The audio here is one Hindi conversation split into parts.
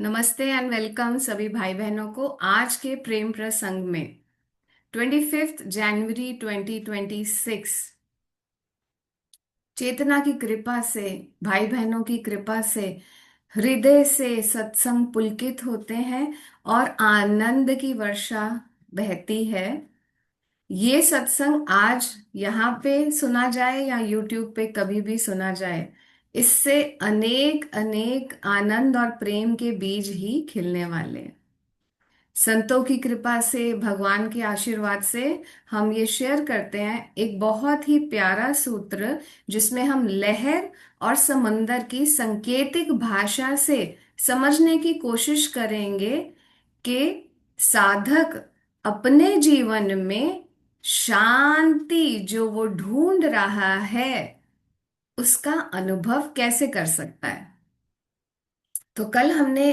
नमस्ते एंड वेलकम सभी भाई बहनों को आज के प्रेम प्रसंग में 25 जनवरी 2026 चेतना की कृपा से, भाई बहनों की कृपा से हृदय से सत्संग पुलकित होते हैं और आनंद की वर्षा बहती है। ये सत्संग आज यहाँ पे सुना जाए या यूट्यूब पे कभी भी सुना जाए, इससे अनेक अनेक आनंद और प्रेम के बीज ही खिलने वाले हैं। संतों की कृपा से, भगवान के आशीर्वाद से हम ये शेयर करते हैं एक बहुत ही प्यारा सूत्र, जिसमें हम लहर और समंदर की सांकेतिक भाषा से समझने की कोशिश करेंगे कि साधक अपने जीवन में शांति जो वो ढूंढ रहा है उसका अनुभव कैसे कर सकता है। तो कल हमने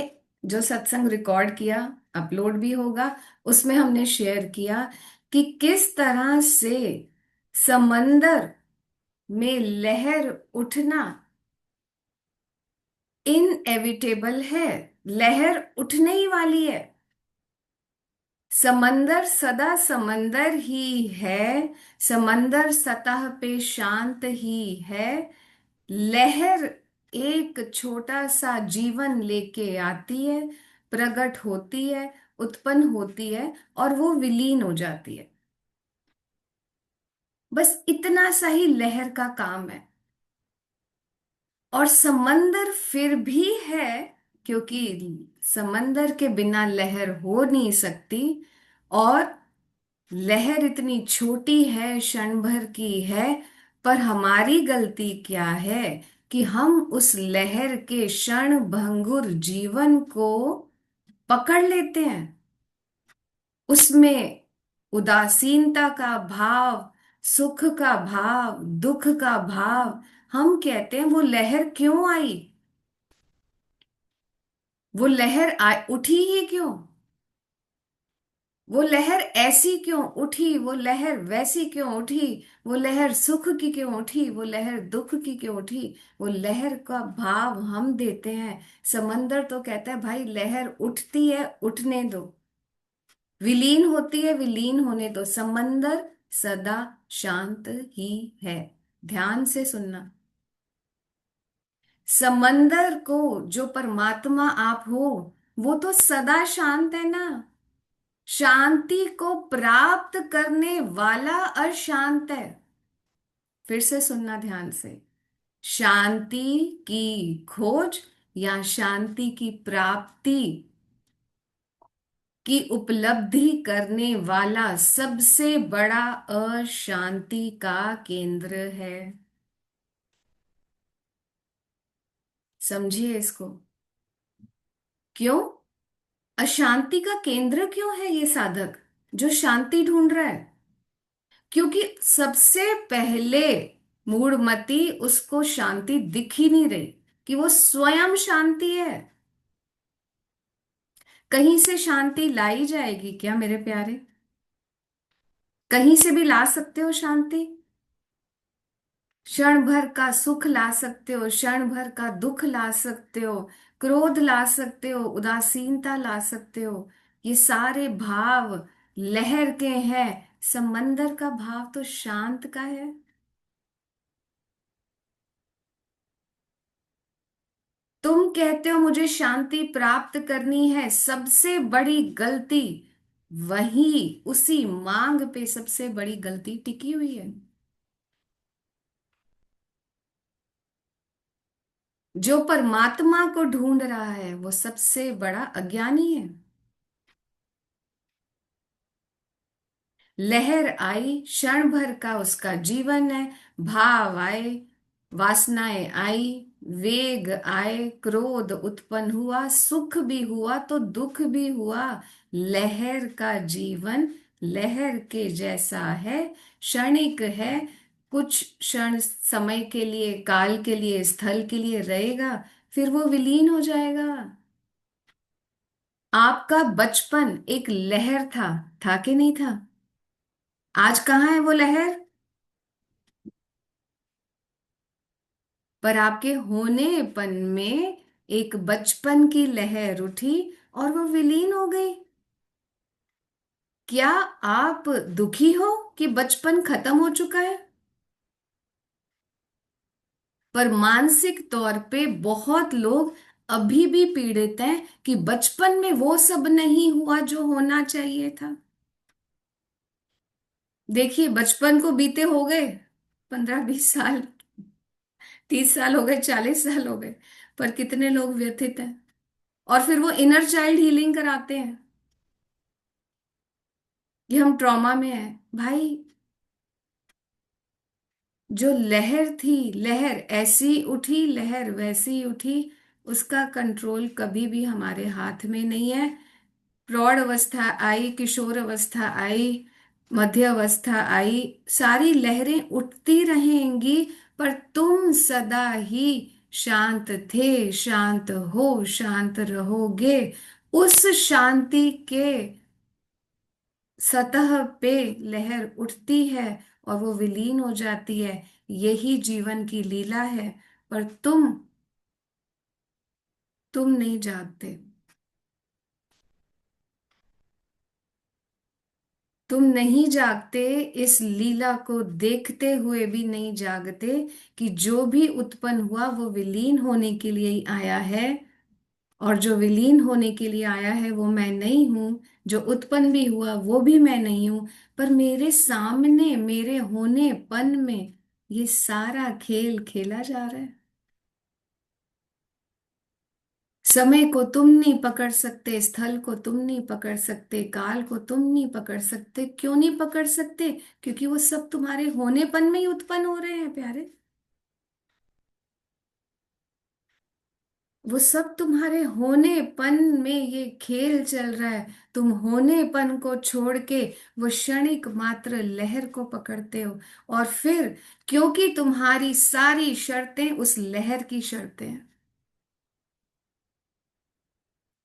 जो सत्संग रिकॉर्ड किया, अपलोड भी होगा, उसमें हमने शेयर किया कि किस तरह से समंदर में लहर उठना इनएविटेबल है। लहर उठने ही वाली है। समंदर सदा समंदर ही है। समंदर सतह पे शांत ही है। लहर एक छोटा सा जीवन लेके आती है, प्रकट होती है, उत्पन्न होती है और वो विलीन हो जाती है। बस इतना सा ही लहर का काम है। और समंदर फिर भी है, क्योंकि समंदर के बिना लहर हो नहीं सकती। और लहर इतनी छोटी है, क्षण भर की है। पर हमारी गलती क्या है कि हम उस लहर के क्षण भंगुर जीवन को पकड़ लेते हैं। उसमें उदासीनता का भाव, सुख का भाव, दुख का भाव। हम कहते हैं वो लहर क्यों आई, वो लहर उठी ही क्यों, वो लहर ऐसी क्यों उठी, वो लहर वैसी क्यों उठी, वो लहर सुख की क्यों उठी, वो लहर दुख की क्यों उठी। वो लहर का भाव हम देते हैं। समंदर तो कहता है भाई लहर उठती है, उठने दो। विलीन होती है, विलीन होने दो। समंदर सदा शांत ही है। ध्यान से सुनना। समंदर को जो परमात्मा आप हो, वो तो सदा शांत है ना। शांति को प्राप्त करने वाला अशांत है। फिर से सुनना ध्यान से। शांति की खोज या शांति की प्राप्ति की उपलब्धि करने वाला सबसे बड़ा अशांति का केंद्र है। समझिए इसको। क्यों अशांति का केंद्र क्यों है ये साधक जो शांति ढूंढ रहा है? क्योंकि सबसे पहले मूढ़मती उसको शांति दिख ही नहीं रही कि वो स्वयं शांति है। कहीं से शांति लाई जाएगी क्या मेरे प्यारे? कहीं से भी ला सकते हो शांति? क्षण भर का सुख ला सकते हो, क्षण भर का दुख ला सकते हो, क्रोध ला सकते हो, उदासीनता ला सकते हो। ये सारे भाव लहर के हैं। समंदर का भाव तो शांत का है। तुम कहते हो मुझे शांति प्राप्त करनी है, सबसे बड़ी गलती वही, उसी मांग पे सबसे बड़ी गलती टिकी हुई है। जो परमात्मा को ढूंढ रहा है वो सबसे बड़ा अज्ञानी है। लहर आई, क्षण भर का उसका जीवन है। भाव आए, वासनाएं आई, वेग आए, क्रोध उत्पन्न हुआ, सुख भी हुआ तो दुख भी हुआ। लहर का जीवन लहर के जैसा है, क्षणिक है। कुछ क्षण समय के लिए, काल के लिए, स्थल के लिए रहेगा, फिर वो विलीन हो जाएगा। आपका बचपन एक लहर था कि नहीं था? आज कहाँ है वो लहर? पर आपके होनेपन में एक बचपन की लहर उठी और वो विलीन हो गई। क्या आप दुखी हो कि बचपन खत्म हो चुका है? पर मानसिक तौर पे बहुत लोग अभी भी पीड़ित हैं कि बचपन में वो सब नहीं हुआ जो होना चाहिए था। देखिए, बचपन को बीते हो गए 15-20 साल, 30 साल हो गए, 40 साल हो गए, पर कितने लोग व्यथित हैं। और फिर वो इनर चाइल्ड हीलिंग कराते हैं कि हम ट्रॉमा में हैं। भाई, जो लहर थी, लहर ऐसी उठी, लहर वैसी उठी, उसका कंट्रोल कभी भी हमारे हाथ में नहीं है। प्रौढ़ अवस्था आई, किशोर अवस्था आई, मध्य अवस्था आई, सारी लहरें उठती रहेंगी, पर तुम सदा ही शांत थे, शांत हो, शांत रहोगे। उस शांति के सतह पे लहर उठती है और वो विलीन हो जाती है। यही जीवन की लीला है। पर तुम नहीं जागते। तुम नहीं जागते, इस लीला को देखते हुए भी नहीं जागते कि जो भी उत्पन्न हुआ वो विलीन होने के लिए ही आया है। और जो विलीन होने के लिए आया है वो मैं नहीं हूं। जो उत्पन्न भी हुआ वो भी मैं नहीं हूं। पर मेरे सामने, मेरे होनेपन में ये सारा खेल खेला जा रहा है। समय को तुम नहीं पकड़ सकते, स्थल को तुम नहीं पकड़ सकते, काल को तुम नहीं पकड़ सकते। क्यों नहीं पकड़ सकते? क्योंकि वो सब तुम्हारे होनेपन में ही उत्पन्न हो रहे हैं प्यारे। वो सब तुम्हारे होनेपन में ये खेल चल रहा है। तुम होनेपन को छोड़ के वो क्षणिक मात्र लहर को पकड़ते हो। और फिर क्योंकि तुम्हारी सारी शर्तें उस लहर की शर्तें हैं,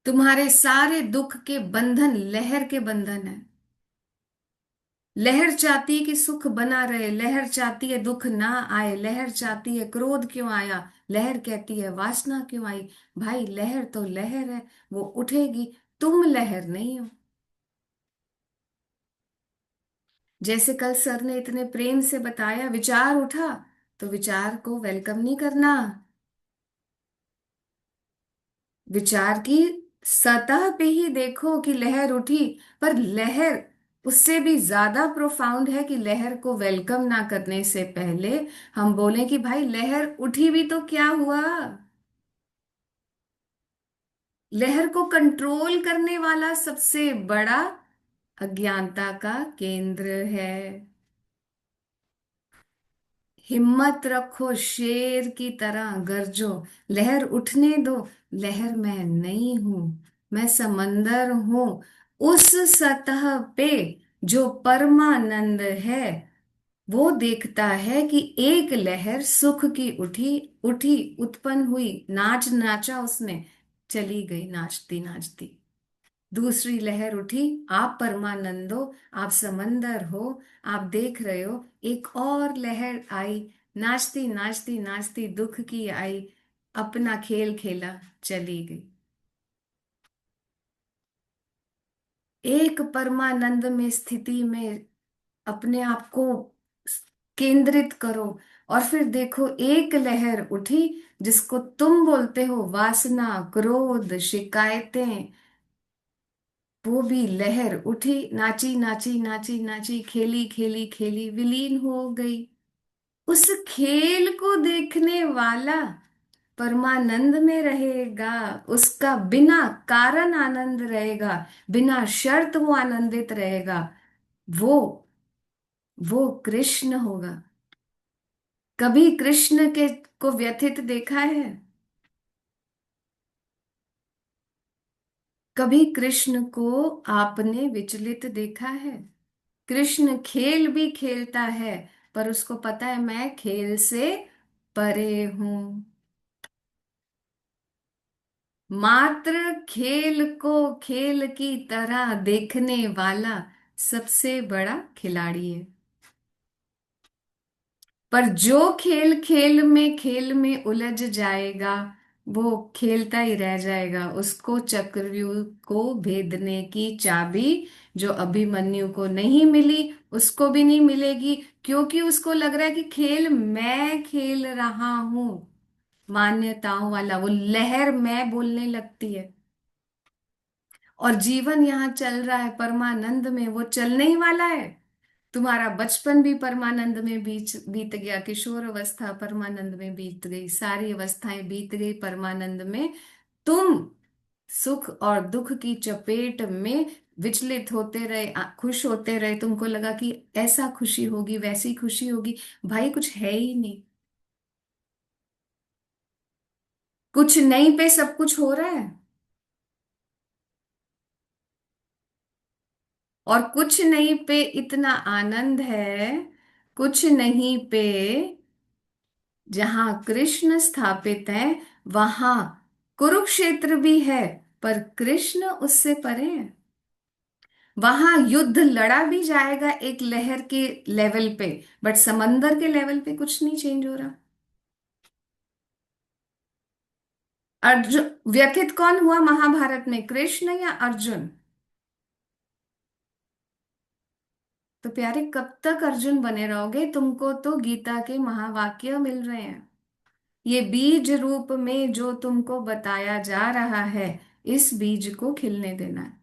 तुम्हारे सारे दुख के बंधन लहर के बंधन है। लहर चाहती है कि सुख बना रहे, लहर चाहती है दुख ना आए, लहर चाहती है क्रोध क्यों आया, लहर कहती है वासना क्यों आई। भाई, लहर तो लहर है, वो उठेगी। तुम लहर नहीं हो। जैसे कल सर ने इतने प्रेम से बताया, विचार उठा तो विचार को वेलकम नहीं करना। विचार की सतह पे ही देखो कि लहर उठी। पर लहर उससे भी ज्यादा प्रोफाउंड है कि लहर को वेलकम ना करने से पहले हम बोलें कि भाई, लहर उठी भी तो क्या हुआ। लहर को कंट्रोल करने वाला सबसे बड़ा अज्ञानता का केंद्र है। हिम्मत रखो, शेर की तरह गरजो, लहर उठने दो। लहर मैं नहीं हूं, मैं समंदर हूं। उस सतह पे जो परमानंद है, वो देखता है कि एक लहर सुख की उठी, उठी, उत्पन्न हुई, नाच नाचा उसने, चली गई नाचती नाचती। दूसरी लहर उठी, आप परमानंदो, आप समंदर हो, आप देख रहे हो। एक और लहर आई, नाचती नाचती नाचती दुख की आई, अपना खेल खेला, चली गई। एक परमानंद में स्थिति में अपने आप को केंद्रित करो। और फिर देखो, एक लहर उठी जिसको तुम बोलते हो वासना, क्रोध, शिकायतें। वो भी लहर उठी, नाची नाची नाची नाची, खेली खेली खेली, विलीन हो गई। उस खेल को देखने वाला परमानंद में रहेगा। उसका बिना कारण आनंद रहेगा, बिना शर्त वो आनंदित रहेगा। वो वो कृष्ण होगा। कभी कृष्ण के को व्यथित देखा है? कभी कृष्ण को आपने विचलित देखा है? कृष्ण खेल भी खेलता है, पर उसको पता है मैं खेल से परे हूं। मात्र खेल को खेल की तरह देखने वाला सबसे बड़ा खिलाड़ी है। पर जो खेल खेल में उलझ जाएगा, वो खेलता ही रह जाएगा। उसको चक्रव्यूह को भेदने की चाबी जो अभिमन्यु को नहीं मिली, उसको भी नहीं मिलेगी, क्योंकि उसको लग रहा है कि खेल मैं खेल रहा हूं। मान्यताओं वाला वो लहर मैं बोलने लगती है। और जीवन यहाँ चल रहा है परमानंद में, वो चलने ही वाला है। तुम्हारा बचपन भी परमानंद में बीत गया, किशोर अवस्था परमानंद में बीत गई, सारी अवस्थाएं बीत गई परमानंद में। तुम सुख और दुख की चपेट में विचलित होते रहे, खुश होते रहे, तुमको लगा कि ऐसा खुशी होगी वैसी खुशी होगी। भाई कुछ है ही नहीं। कुछ नहीं पे सब कुछ हो रहा है। और कुछ नहीं पे इतना आनंद है। कुछ नहीं पे जहां कृष्ण स्थापित है, वहां कुरुक्षेत्र भी है, पर कृष्ण उससे परे है। वहां युद्ध लड़ा भी जाएगा एक लहर के लेवल पे, बट समंदर के लेवल पे कुछ नहीं चेंज हो रहा। अर्जुन व्यथित कौन हुआ महाभारत में, कृष्ण या अर्जुन? तो प्यारे कब तक अर्जुन बने रहोगे? तुमको तो गीता के महावाक्य मिल रहे हैं। ये बीज रूप में जो तुमको बताया जा रहा है, इस बीज को खिलने देना है।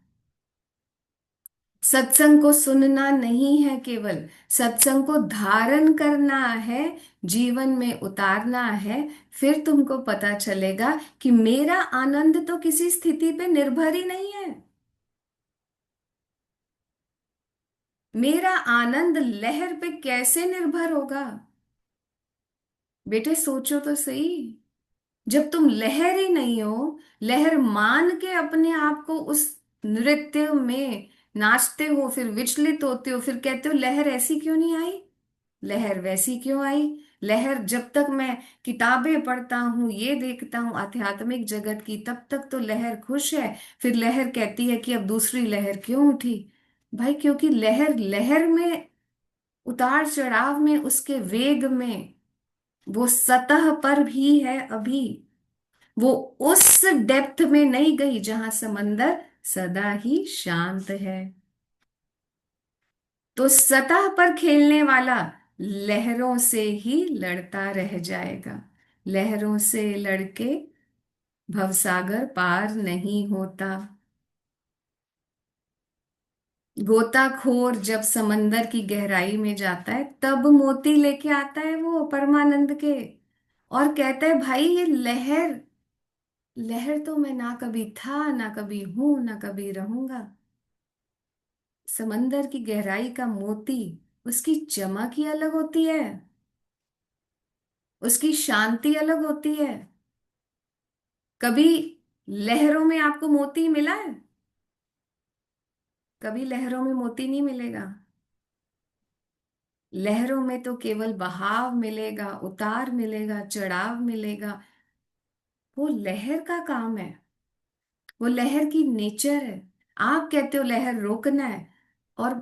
सत्संग को सुनना नहीं है केवल, सत्संग को धारण करना है, जीवन में उतारना है। फिर तुमको पता चलेगा कि मेरा आनंद तो किसी स्थिति पे निर्भर ही नहीं है। मेरा आनंद लहर पे कैसे निर्भर होगा? बेटे सोचो तो सही। जब तुम लहर ही नहीं हो, लहर मान के अपने आप को उस नृत्य में नाचते हो, फिर विचलित होते हो, फिर कहते हो लहर ऐसी क्यों नहीं आई, लहर वैसी क्यों आई। लहर जब तक मैं किताबें पढ़ता हूँ, ये देखता हूँ आध्यात्मिक जगत की, तब तक तो लहर खुश है। फिर लहर कहती है कि अब दूसरी लहर क्यों उठी। भाई क्योंकि लहर लहर में, उतार चढ़ाव में, उसके वेग में, वो सतह पर भी है अभी। वो उस डेप्थ में नहीं गई जहां समंदर सदा ही शांत है। तो सतह पर खेलने वाला लहरों से ही लड़ता रह जाएगा। लहरों से लड़के भवसागर पार नहीं होता। गोताखोर जब समंदर की गहराई में जाता है, तब मोती लेके आता है वो परमानंद के, और कहता है भाई ये लहर, लहर तो मैं ना कभी था, ना कभी हूं, ना कभी रहूंगा। समंदर की गहराई का मोती, उसकी चमक ही अलग होती है, उसकी शांति अलग होती है। कभी लहरों में आपको मोती मिला है? कभी लहरों में मोती नहीं मिलेगा। लहरों में तो केवल बहाव मिलेगा, उतार मिलेगा, चढ़ाव मिलेगा। वो लहर का काम है, वो लहर की नेचर है। आप कहते हो लहर रोकना है, और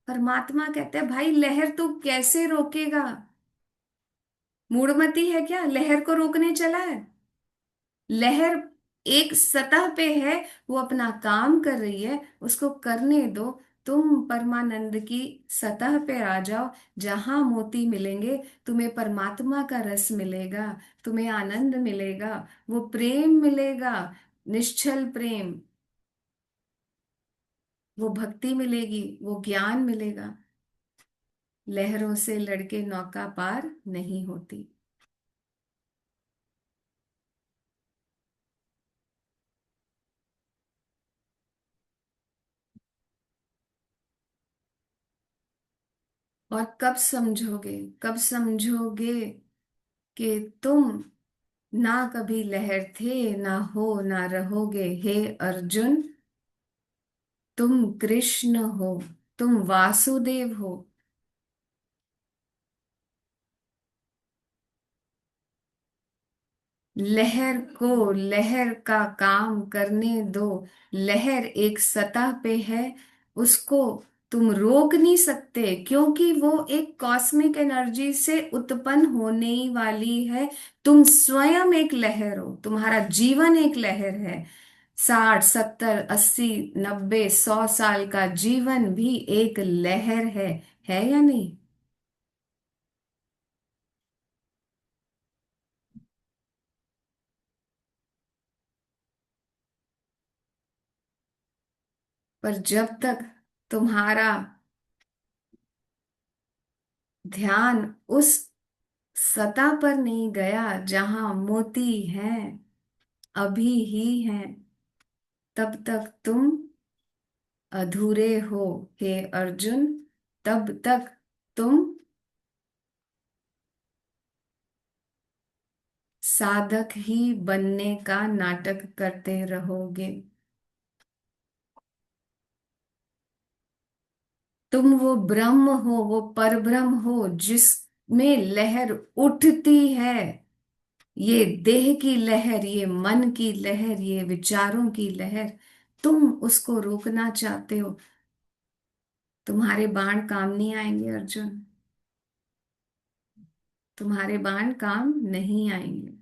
परमात्मा कहते हैं भाई लहर तू कैसे रोकेगा? मूढ़मती है क्या, लहर को रोकने चला है? लहर एक सतह पे है, वो अपना काम कर रही है, उसको करने दो। तुम परमानंद की सतह पे आ जाओ, जहां मोती मिलेंगे, तुम्हें परमात्मा का रस मिलेगा, तुम्हें आनंद मिलेगा, वो प्रेम मिलेगा, निश्चल प्रेम, वो भक्ति मिलेगी, वो ज्ञान मिलेगा। लहरों से लड़के नौका पार नहीं होती। और कब समझोगे, कब समझोगे कि तुम ना कभी लहर थे, ना हो, ना रहोगे। हे अर्जुन, तुम कृष्ण हो, तुम वासुदेव हो। लहर को लहर का काम करने दो। लहर एक सतह पे है, उसको तुम रोक नहीं सकते, क्योंकि वो एक कॉस्मिक एनर्जी से उत्पन्न होने ही वाली है। तुम स्वयं एक लहर हो, तुम्हारा जीवन एक लहर है। 60, 70, 80, 90, 100 साल का जीवन भी एक लहर है या नहीं? पर जब तक तुम्हारा ध्यान उस सतह पर नहीं गया जहां मोती हैं, अभी ही हैं, तब तक तुम अधूरे हो हे अर्जुन। तब तक तुम साधक ही बनने का नाटक करते रहोगे। तुम वो ब्रह्म हो, वो परब्रह्म हो जिसमें लहर उठती है। ये देह की लहर, ये मन की लहर, ये विचारों की लहर, तुम उसको रोकना चाहते हो। तुम्हारे बाण काम नहीं आएंगे अर्जुन, तुम्हारे बाण काम नहीं आएंगे।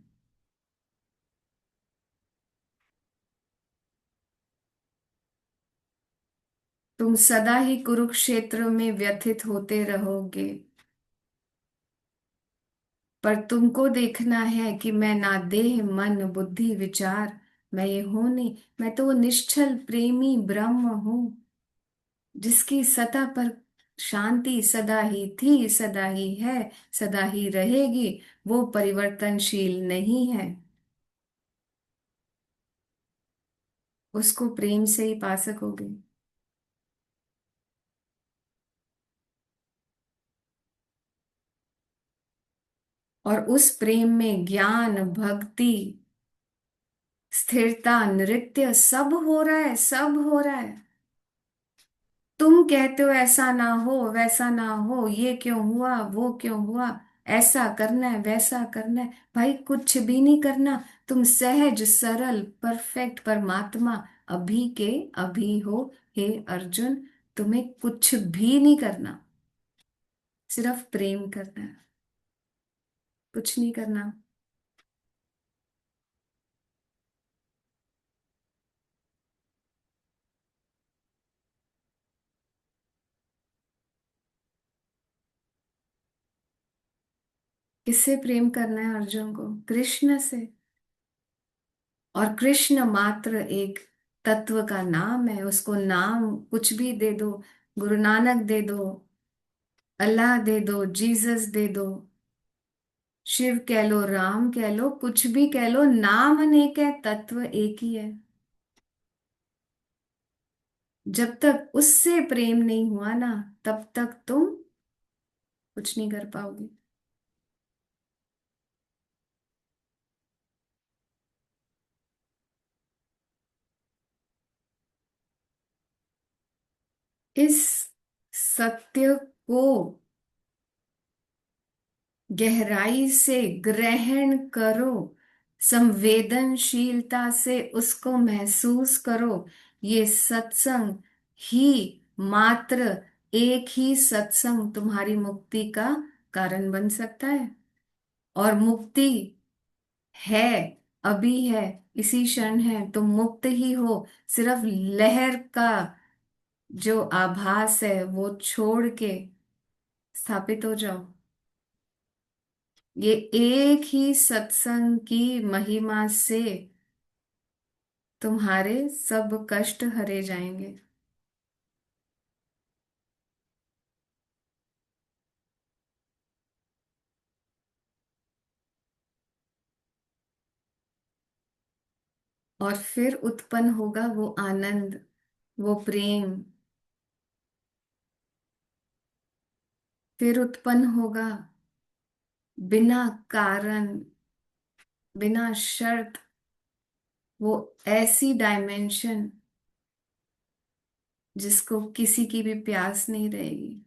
तुम सदा ही कुरुक्षेत्र में व्यथित होते रहोगे। पर तुमको देखना है कि मैं ना देह मन बुद्धि विचार, मैं ये हूं नहीं। मैं तो वो निश्चल प्रेमी ब्रह्म हूं, जिसकी सतह पर शांति सदा ही थी, सदा ही है, सदा ही रहेगी। वो परिवर्तनशील नहीं है। उसको प्रेम से ही पा सकोगे। और उस प्रेम में ज्ञान, भक्ति, स्थिरता, नृत्य सब हो रहा है, सब हो रहा है। तुम कहते हो ऐसा ना हो, वैसा ना हो, ये क्यों हुआ, वो क्यों हुआ, ऐसा करना है, वैसा करना है। भाई कुछ भी नहीं करना। तुम सहज सरल परफेक्ट परमात्मा अभी के अभी हो हे अर्जुन। तुम्हें कुछ भी नहीं करना, सिर्फ प्रेम करना है, कुछ नहीं करना। किससे प्रेम करना है अर्जुन को? कृष्ण से। और कृष्ण मात्र एक तत्व का नाम है, उसको नाम कुछ भी दे दो, गुरु नानक दे दो, अल्लाह दे दो, जीसस दे दो, शिव कह लो, राम कह लो, कुछ भी कह लो, नाम अनेक है, तत्व एक ही है। जब तक उससे प्रेम नहीं हुआ ना, तब तक तुम कुछ नहीं कर पाओगे। इस सत्य को गहराई से ग्रहण करो, संवेदनशीलता से उसको महसूस करो। ये सत्संग ही, मात्र एक ही सत्संग तुम्हारी मुक्ति का कारण बन सकता है। और मुक्ति है, अभी है, इसी क्षण है, तुम मुक्त ही हो। सिर्फ लहर का जो आभास है वो छोड़ के स्थापित हो जाओ। ये एक ही सत्संग की महिमा से तुम्हारे सब कष्ट हरे जाएंगे। और फिर उत्पन्न होगा वो आनंद, वो प्रेम, फिर उत्पन्न होगा बिना कारण, बिना शर्त, वो ऐसी डायमेंशन जिसको किसी की भी प्यास नहीं रहेगी।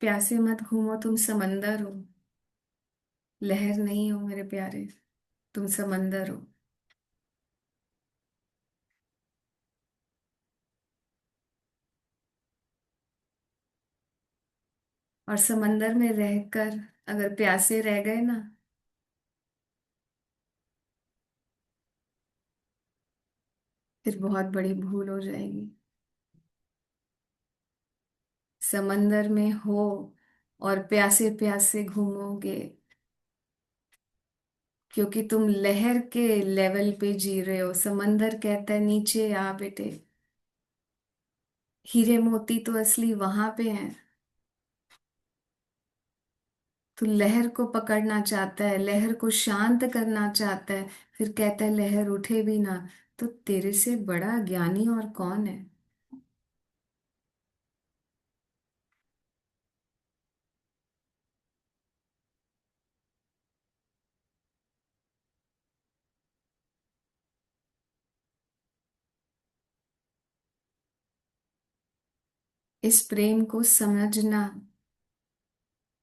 प्यासे मत घूमो, तुम समंदर हो। लहर नहीं हो मेरे प्यारे, तुम समंदर हो। और समंदर में रहकर अगर प्यासे रह गए ना, फिर बहुत बड़ी भूल हो जाएगी। समंदर में हो और प्यासे प्यासे घूमोगे, क्योंकि तुम लहर के लेवल पे जी रहे हो। समंदर कहता है नीचे आ बेटे, हीरे मोती तो असली वहां पे हैं। तू लहर को पकड़ना चाहता है, लहर को शांत करना चाहता है, फिर कहता है लहर उठे भी ना। तो तेरे से बड़ा ज्ञानी और कौन है। इस प्रेम को समझना,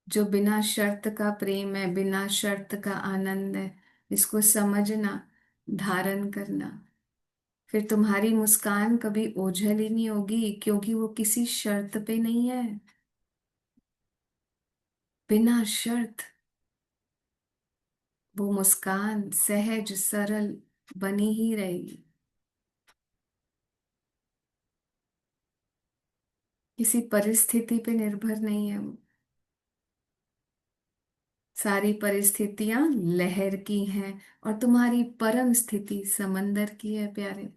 जो बिना शर्त का प्रेम है, बिना शर्त का आनंद है। इसको समझना, धारण करना, फिर तुम्हारी मुस्कान कभी ओझल ही नहीं होगी, क्योंकि वो किसी शर्त पे नहीं है। बिना शर्त वो मुस्कान सहज सरल बनी ही रहेगी। किसी परिस्थिति पे निर्भर नहीं है वो। सारी परिस्थितियां लहर की हैं, और तुम्हारी परम स्थिति समंदर की है प्यारे।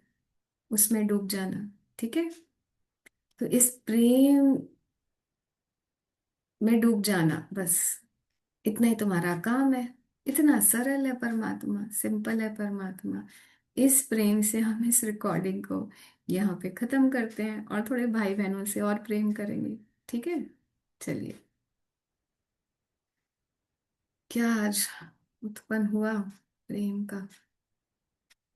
उसमें डूब जाना, ठीक है। तो इस प्रेम में डूब जाना, बस इतना ही तुम्हारा काम है। इतना सरल है परमात्मा, सिंपल है परमात्मा। इस प्रेम से हम इस रिकॉर्डिंग को यहाँ पे खत्म करते हैं, और थोड़े भाई बहनों से और प्रेम करेंगे, ठीक है। चलिए। क्या आज उत्पन्न हुआ प्रेम का।